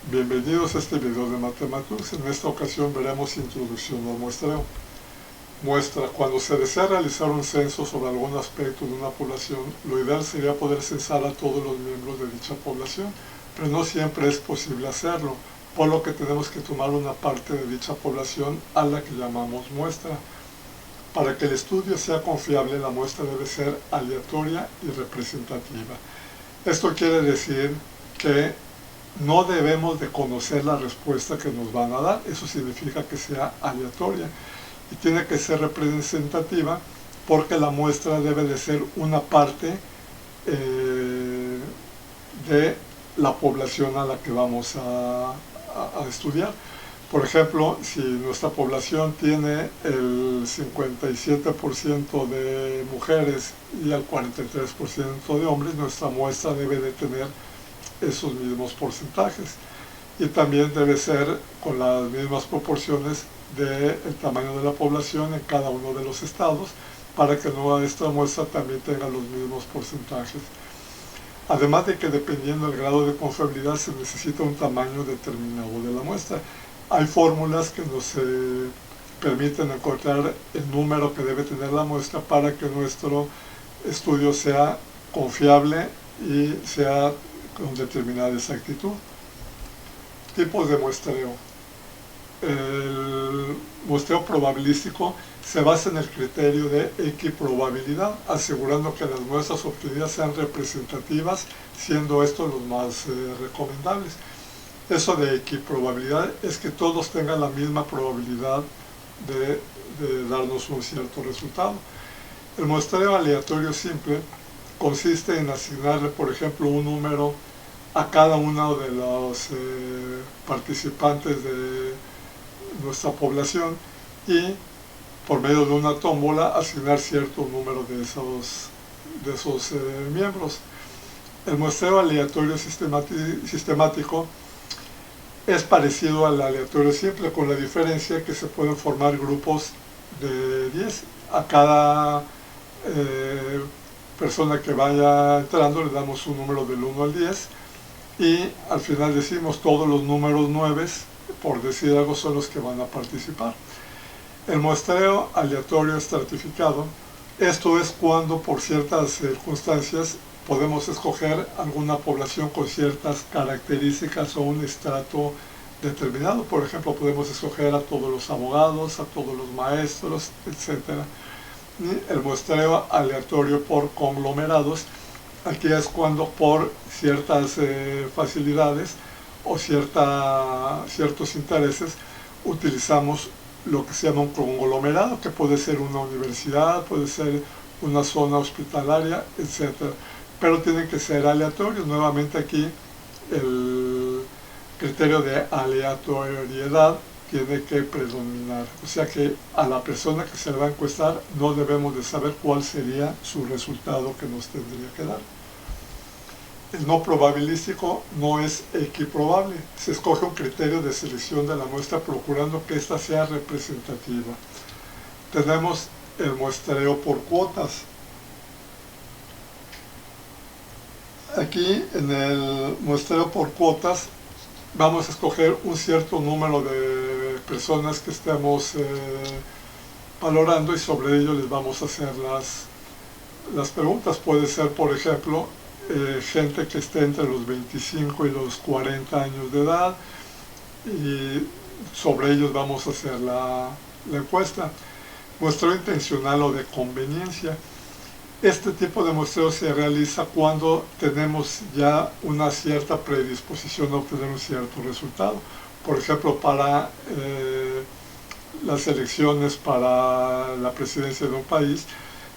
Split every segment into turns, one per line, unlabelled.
Bienvenidos a este video de Mathematus. En esta ocasión veremos introducción al muestreo. Muestra: cuando se desea realizar un censo sobre algún aspecto de una población, lo ideal sería poder censar a todos los miembros de dicha población, pero no siempre es posible hacerlo, por lo que tenemos que tomar una parte de dicha población a la que llamamos muestra. Para que el estudio sea confiable, la muestra debe ser aleatoria y representativa. Esto quiere decir que no debemos de conocer la respuesta que nos van a dar. Eso significa que sea aleatoria y tiene que ser representativa, porque la muestra debe de ser una parte de la población a la que vamos a estudiar. Por ejemplo, si nuestra población tiene el 57% de mujeres y el 43% de hombres, nuestra muestra debe de tener esos mismos porcentajes, y también debe ser con las mismas proporciones del tamaño de la población en cada uno de los estados, para que nuestra muestra también tenga los mismos porcentajes. Además de que, dependiendo del grado de confiabilidad, se necesita un tamaño determinado de la muestra. Hay fórmulas que nos permiten encontrar el número que debe tener la muestra para que nuestro estudio sea confiable y sea con determinada exactitud. Tipos de muestreo. El muestreo probabilístico se basa en el criterio de equiprobabilidad, asegurando que las muestras obtenidas sean representativas, siendo estos los más recomendables. Eso de equiprobabilidad es que todos tengan la misma probabilidad de darnos un cierto resultado. El muestreo aleatorio simple consiste en asignarle, por ejemplo, un número a cada uno de los participantes de nuestra población, y por medio de una tómbola asignar cierto número de esos miembros. El muestreo aleatorio sistemático es parecido al aleatorio simple, con la diferencia que se pueden formar grupos de 10. A cada persona que vaya entrando le damos un número del 1 al 10, y al final decimos todos los números 9, por decir algo, son los que van a participar. El muestreo aleatorio estratificado, esto es cuando por ciertas circunstancias podemos escoger alguna población con ciertas características o un estrato determinado. Por ejemplo, podemos escoger a todos los abogados, a todos los maestros, etc. Y el muestreo aleatorio por conglomerados, aquí es cuando por ciertas facilidades o ciertos intereses utilizamos lo que se llama un conglomerado, que puede ser una universidad, puede ser una zona hospitalaria, etc. Pero tienen que ser aleatorios. Nuevamente aquí el criterio de aleatoriedad tiene que predominar. O sea que a la persona que se le va a encuestar no debemos de saber cuál sería su resultado que nos tendría que dar. El no probabilístico no es equiprobable. Se escoge un criterio de selección de la muestra procurando que ésta sea representativa. Tenemos el muestreo por cuotas. Aquí en el muestreo por cuotas vamos a escoger un cierto número de personas que estemos valorando, y sobre ello les vamos a hacer las preguntas. Puede ser, por ejemplo, gente que esté entre los 25 y los 40 años de edad, y sobre ellos vamos a hacer la encuesta. Muestreo intencional o de conveniencia. Este tipo de muestreo se realiza cuando tenemos ya una cierta predisposición a obtener un cierto resultado. Por ejemplo, para las elecciones para la presidencia de un país,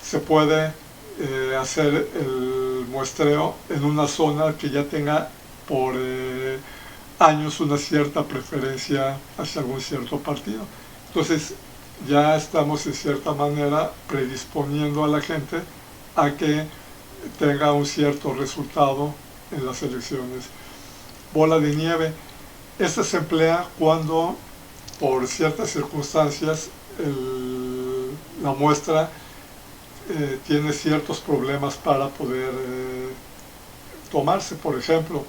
se puede hacer el muestreo en una zona que ya tenga por años una cierta preferencia hacia algún cierto partido. Entonces ya estamos en cierta manera predisponiendo a la gente a que tenga un cierto resultado en las elecciones. Bola de nieve. Este se emplea cuando por ciertas circunstancias la muestra tiene ciertos problemas para poder tomarse. Por ejemplo,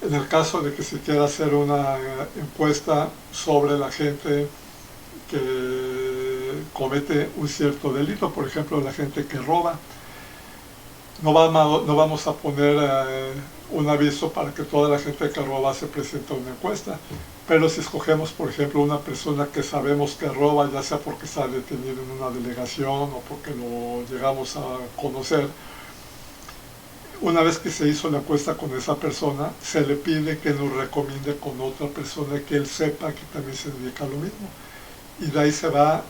En el caso de que se quiera hacer una encuesta sobre la gente que comete un cierto delito, por ejemplo, la gente que roba, no vamos a poner un aviso para que toda la gente que roba se presente a una encuesta, pero si escogemos, por ejemplo, una persona que sabemos que roba, ya sea porque está detenido en una delegación o porque lo llegamos a conocer, una vez que se hizo la encuesta con esa persona, se le pide que nos recomiende con otra persona que él sepa que también se dedica a lo mismo. Y de ahí se va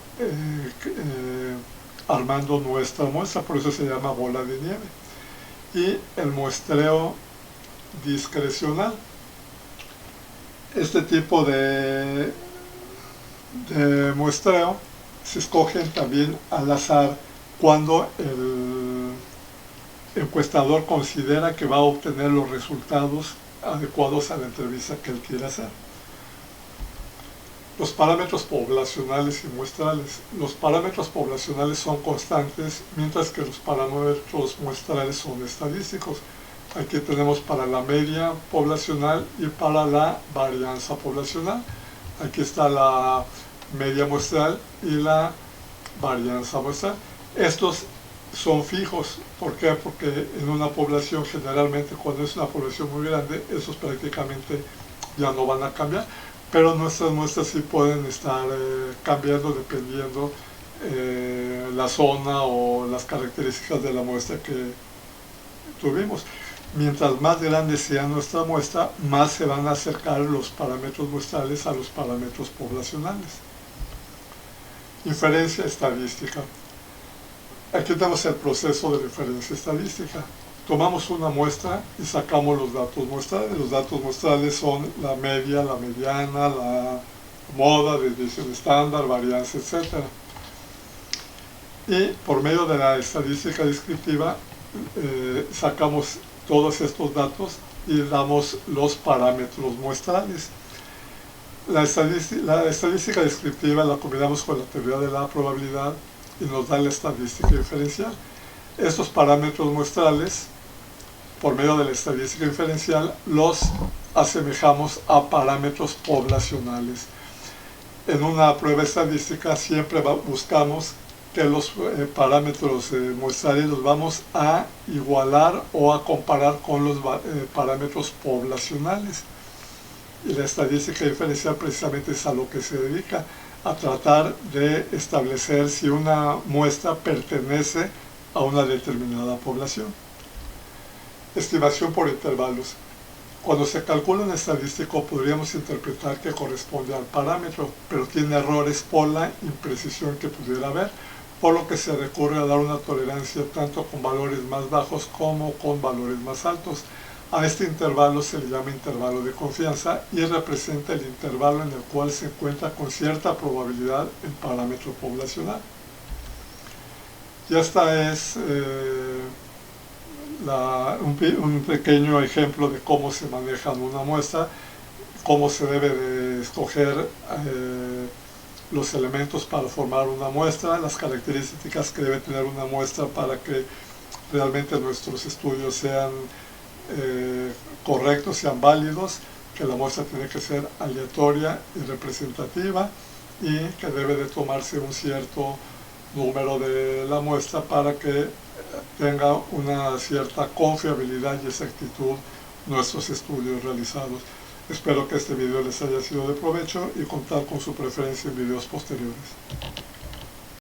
armando nuestra muestra, por eso se llama bola de nieve. Y el muestreo discrecional. Este tipo de muestreo se escogen también al azar cuando el encuestador considera que va a obtener los resultados adecuados a la entrevista que él quiere hacer. Los parámetros poblacionales y muestrales. Los parámetros poblacionales son constantes, mientras que los parámetros muestrales son estadísticos. Aquí tenemos para la media poblacional y para la varianza poblacional. Aquí está la media muestral y la varianza muestral. Estos son fijos. ¿Por qué? Porque en una población, generalmente cuando es una población muy grande, esos prácticamente ya no van a cambiar. Pero nuestras muestras sí pueden estar cambiando dependiendo la zona o las características de la muestra que tuvimos. Mientras más grande sea nuestra muestra, más se van a acercar los parámetros muestrales a los parámetros poblacionales. Inferencia estadística. Aquí tenemos el proceso de la inferencia estadística. Tomamos una muestra y sacamos los datos muestrales. Los datos muestrales son la media, la mediana, la moda, desviación estándar, varianza, etc. Y por medio de la estadística descriptiva sacamos todos estos datos y damos los parámetros muestrales. La estadística descriptiva la combinamos con la teoría de la probabilidad y nos da la estadística diferencial. Estos parámetros muestrales, por medio de la estadística diferencial, los asemejamos a parámetros poblacionales. En una prueba estadística siempre buscamos que los parámetros muestrales los vamos a igualar o a comparar con los parámetros poblacionales. Y la estadística diferencial precisamente es a lo que se dedica, a tratar de establecer si una muestra pertenece a una determinada población. Estimación por intervalos. Cuando se calcula un estadístico podríamos interpretar que corresponde al parámetro, pero tiene errores por la imprecisión que pudiera haber, por lo que se recurre a dar una tolerancia tanto con valores más bajos como con valores más altos. A este intervalo se le llama intervalo de confianza y representa el intervalo en el cual se encuentra con cierta probabilidad el parámetro poblacional. Y esta es un pequeño ejemplo de cómo se maneja una muestra, cómo se debe de escoger los elementos para formar una muestra, las características que debe tener una muestra para que realmente nuestros estudios sean correctos, sean válidos, que la muestra tiene que ser aleatoria y representativa y que debe de tomarse un cierto número de la muestra para que tenga una cierta confiabilidad y exactitud nuestros estudios realizados. Espero que este video les haya sido de provecho y contar con su preferencia en videos posteriores.